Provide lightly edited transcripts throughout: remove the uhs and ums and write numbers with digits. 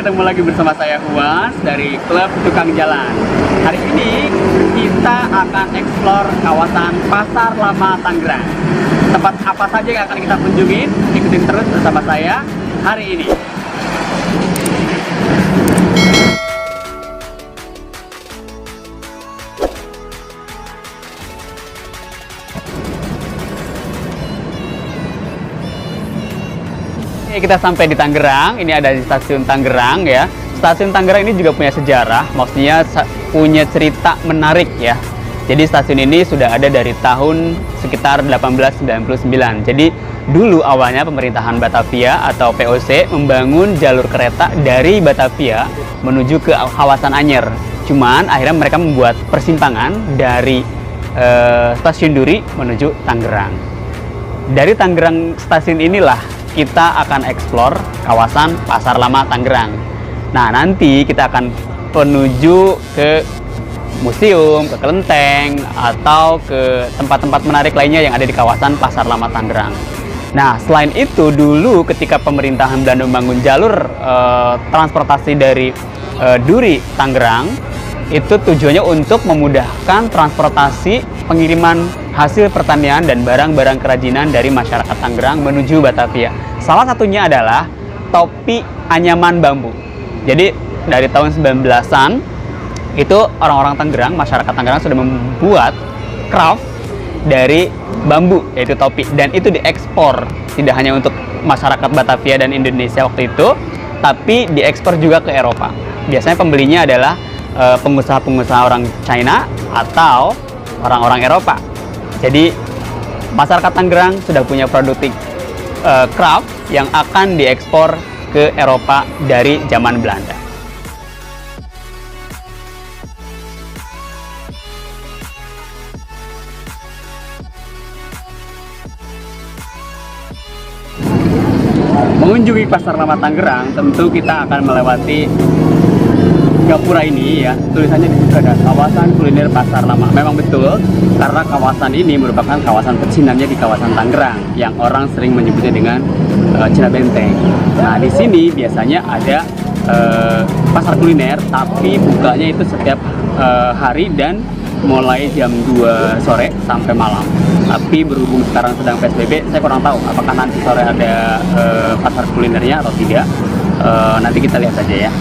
ketemu lagi bersama saya Huas dari Klub Tukang Jalan. Hari ini kita akan eksplor kawasan Pasar Lama Tangerang. Tempat apa saja yang akan kita kunjungi? Ikutin terus bersama saya hari ini. Kita sampai di Tangerang, ini ada di stasiun Tangerang ya. Stasiun Tangerang ini juga punya sejarah, maksudnya punya cerita menarik ya. Jadi stasiun ini sudah ada dari tahun sekitar 1899. Jadi dulu awalnya pemerintahan Batavia atau VOC membangun jalur kereta dari Batavia menuju ke kawasan Anyer. Cuman akhirnya mereka membuat persimpangan dari stasiun Duri menuju Tangerang. Dari Tangerang stasiun inilah kita akan eksplor kawasan Pasar Lama Tangerang. Nah, nanti kita akan menuju ke museum, ke kelenteng, atau ke tempat-tempat menarik lainnya yang ada di kawasan Pasar Lama Tangerang. Nah, selain itu, dulu ketika pemerintahan Belanda membangun jalur transportasi dari Duri Tangerang, itu tujuannya untuk memudahkan transportasi pengiriman hasil pertanian dan barang-barang kerajinan dari masyarakat Tangerang menuju Batavia. Salah satunya adalah topi anyaman bambu. Jadi dari tahun 1900-an itu orang-orang Tangerang, masyarakat Tangerang sudah membuat craft dari bambu, yaitu topi, dan itu diekspor tidak hanya untuk masyarakat Batavia dan Indonesia waktu itu, tapi diekspor juga ke Eropa. Biasanya pembelinya adalah pengusaha-pengusaha orang China atau orang-orang Eropa. Jadi masyarakat Tangerang sudah punya produk craft yang akan diekspor ke Eropa dari zaman Belanda. Mengunjungi Pasar Lama Tangerang, tentu kita akan melewati gapura ini ya. Tulisannya di situ ada kawasan kuliner Pasar Lama. Memang betul, karena kawasan ini merupakan kawasan pecinannya di kawasan Tangerang yang orang sering menyebutnya dengan Cina Benteng. Nah, di sini biasanya ada pasar kuliner, tapi bukanya itu setiap hari dan mulai jam 2 sore sampai malam. Tapi berhubung sekarang sedang PSBB, saya kurang tahu apakah nanti sore ada pasar kulinernya atau tidak. Nanti kita lihat saja ya.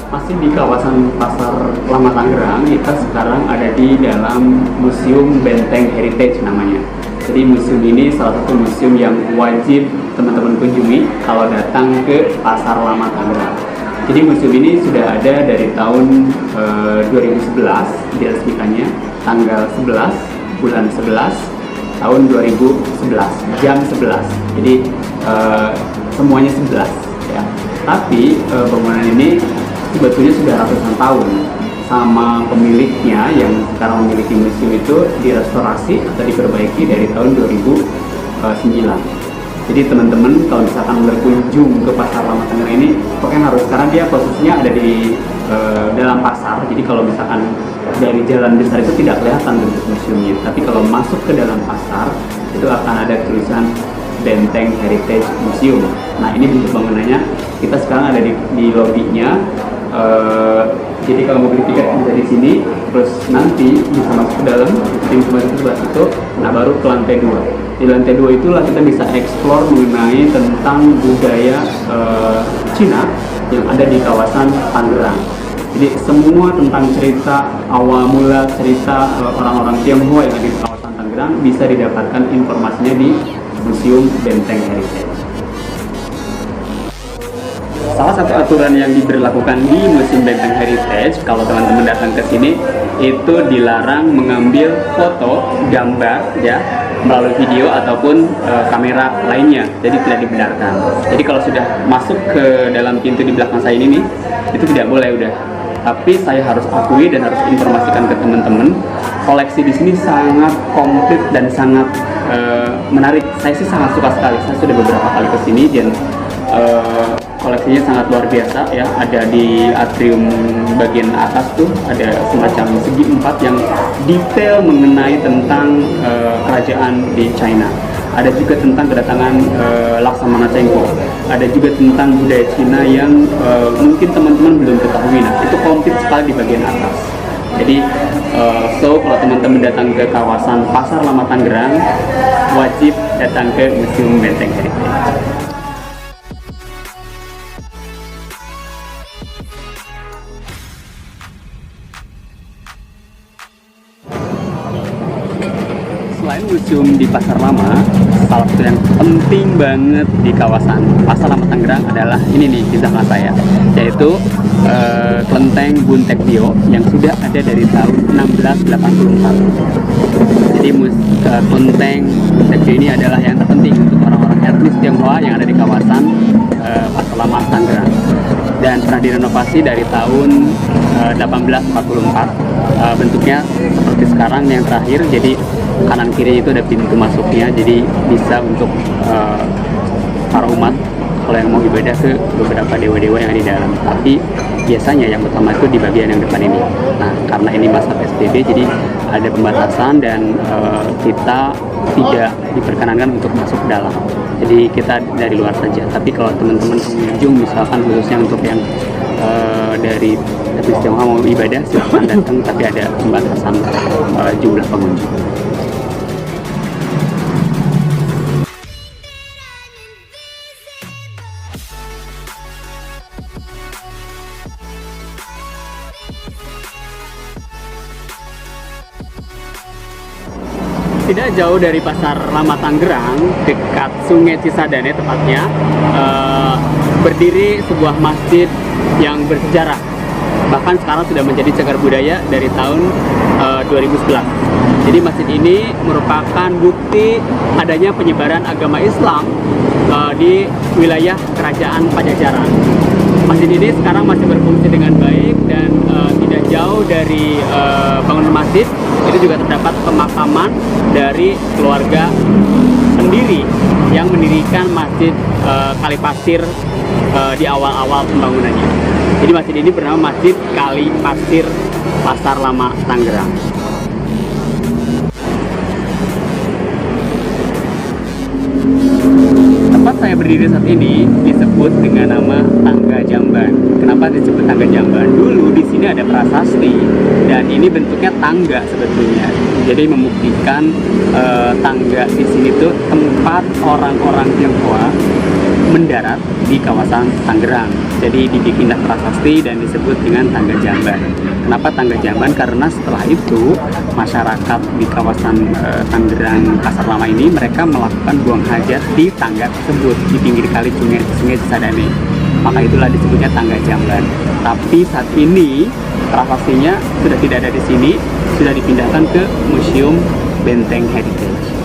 Masih di kawasan Pasar Lama Tangerang, kita sekarang ada di dalam Museum Benteng Heritage namanya. Jadi museum ini salah satu museum yang wajib teman-teman kunjungi kalau datang ke Pasar Lama Tangerang. Jadi museum ini sudah ada dari tahun 2011, diresmikannya tanggal 11 bulan 11 tahun 2011 jam 11. Jadi semuanya 11 ya. Tapi bangunan ini sebetulnya sudah ratusan tahun, sama pemiliknya yang sekarang memiliki museum itu direstorasi atau diperbaiki dari tahun 2009. Jadi teman-teman kalau misalkan berkunjung ke Pasar Lama Tangerang ini, pokoknya harus, karena dia posisinya ada di dalam pasar. Jadi kalau misalkan dari jalan besar itu tidak kelihatan bentuk museumnya, tapi kalau masuk ke dalam pasar itu akan ada tulisan Benteng Heritage Museum. Nah, ini bentuk bangunannya. Kita sekarang ada di lobbynya. Jadi kalau mau beli tiket bisa di sini, terus nanti bisa masuk ke dalam, bisa masuk ke sebelah situ. Nah, baru ke lantai 2. Di lantai 2 itulah kita bisa eksplor mengenai tentang budaya Cina yang ada di kawasan Tangerang. Jadi semua tentang cerita awal mula cerita orang-orang Tionghoa yang ada di kawasan Tangerang bisa didapatkan informasinya di Museum Benteng Heritage. Salah satu aturan yang diberlakukan di Museum Benteng Heritage, kalau teman-teman datang ke sini, itu dilarang mengambil foto, gambar, ya, melalui video ataupun kamera lainnya. Jadi tidak dibenarkan. Jadi kalau sudah masuk ke dalam pintu di belakang saya ini nih, itu tidak boleh udah. Tapi saya harus akui dan harus informasikan ke teman-teman, koleksi di sini sangat komplit dan sangat menarik. Saya sih sangat suka sekali. Saya sudah beberapa kali ke sini dan koleksinya sangat luar biasa ya. Ada di atrium bagian atas tuh ada semacam segi empat yang detail mengenai tentang kerajaan di China. Ada juga tentang kedatangan Laksamana Chengho. Ada juga tentang budaya Cina yang mungkin teman-teman belum ketahui. Nah, itu komplit sekali di bagian atas. Jadi, kalau teman-teman datang ke kawasan Pasar Lama Tangerang, wajib datang ke Museum Benteng Heritage. Selain museum di Pasar Lama, salah satu yang penting banget di kawasan Pasar Lama Tangerang adalah ini nih di belakang saya, yaitu Kelenteng Buntekdio yang sudah ada dari tahun 1684. Jadi Kelenteng Buntekdio ini adalah yang terpenting untuk orang-orang etnis Tionghoa yang ada di kawasan Pasar Lama Tangerang, dan pernah direnovasi dari tahun 1844. Bentuknya seperti sekarang yang terakhir, jadi kanan kiri itu ada pintu masuknya, jadi bisa untuk para umat kalau yang mau ibadah ke beberapa dewa-dewa yang ada di dalam. Tapi biasanya yang utama itu di bagian yang depan ini. Nah, karena ini masa PSBB, jadi ada pembatasan dan kita tidak diperkenankan untuk masuk ke dalam. Jadi kita dari luar saja. Tapi kalau teman-teman pengunjung, misalkan khususnya untuk yang dari etnis Tionghoa mau ibadah, silahkan datang, tapi ada pembatasan jumlah pengunjung. Tidak jauh dari Pasar Lama Tangerang, dekat Sungai Cisadane tepatnya, berdiri sebuah masjid yang bersejarah. Bahkan sekarang sudah menjadi cagar budaya dari tahun 2011. Jadi masjid ini merupakan bukti adanya penyebaran agama Islam di wilayah Kerajaan Pajajaran. Masjid ini sekarang masih berfungsi dengan baik, dan tidak jauh dari bangunan masjid itu juga terdapat pemakaman dari keluarga sendiri yang mendirikan Masjid Kalipasir di awal-awal pembangunannya. Jadi masjid ini bernama Masjid Kalipasir Pasar Lama Tangerang. Tempat saya berdiri saat ini disebut dengan nama Tangga Jamban. Kenapa disebut Tangga Jamban? Dulu di sini ada prasasti, dan ini bentuknya tangga sebetulnya. Jadi membuktikan tangga di sini tuh tempat orang-orang Tionghoa mendarat di kawasan Tangerang. Jadi dibikinlah prasasti dan disebut dengan Tangga Jamban. Kenapa Tangga Jamban? Karena setelah itu masyarakat di kawasan Tangerang Pasar Lama ini mereka melakukan buang hajat di tangga tersebut di pinggir kali Sungai Cisadane. Maka itulah disebutnya Tangga Jamban. Tapi saat ini prasastinya sudah tidak ada di sini, sudah dipindahkan ke Museum Benteng Heritage.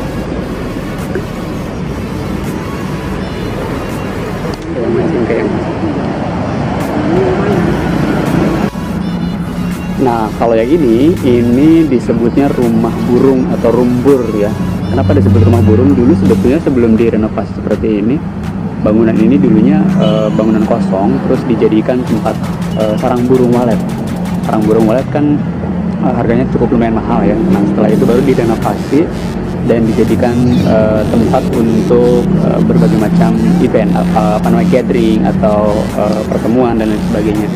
Nah, kalau yang ini disebutnya rumah burung atau rumbur ya. Kenapa disebut rumah burung? Dulu sebetulnya sebelum direnovasi seperti ini, bangunan ini dulunya bangunan kosong, terus dijadikan tempat sarang burung walet. Sarang burung walet kan harganya cukup lumayan mahal ya. Nah, setelah itu baru direnovasi dan dijadikan tempat untuk berbagai macam event, apa namanya, gathering atau pertemuan dan lain sebagainya.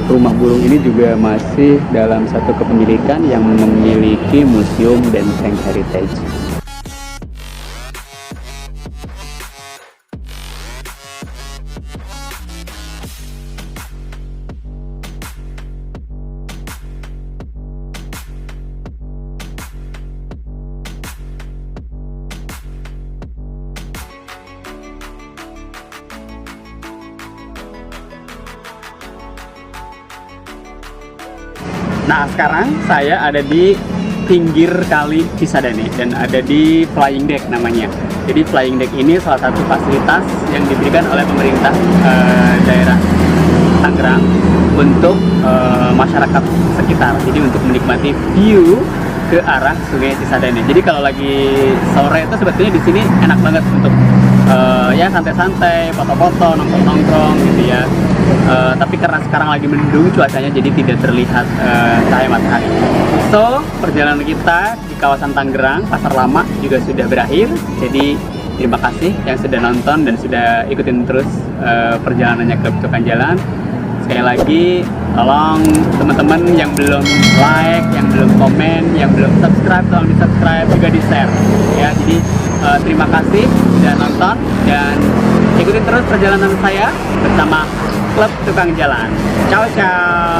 Rumah burung ini juga masih dalam satu kepemilikan yang memiliki Museum Benteng Heritage. Nah, sekarang saya ada di pinggir kali Cisadane dan ada di flying deck namanya. Jadi flying deck ini salah satu fasilitas yang diberikan oleh pemerintah daerah Tangerang untuk masyarakat sekitar. Jadi untuk menikmati view ke arah Sungai Cisadane. Jadi kalau lagi sore itu sebetulnya di sini enak banget untuk ya santai-santai, foto-foto, nongkrong-nongkrong gitu ya. Tapi karena sekarang lagi mendung cuacanya, jadi tidak terlihat cahaya matahari. So, perjalanan kita di kawasan Tangerang, Pasar Lama juga sudah berakhir. Jadi terima kasih yang sudah nonton dan sudah ikutin terus perjalanannya Klub Tukang Jalan. Sekali lagi, tolong teman-teman yang belum like, yang belum komen, yang belum subscribe, tolong di subscribe, juga di share ya. Jadi terima kasih sudah nonton dan ikutin terus perjalanan saya bersama Klub Tukang Jalan. Ciao ciao.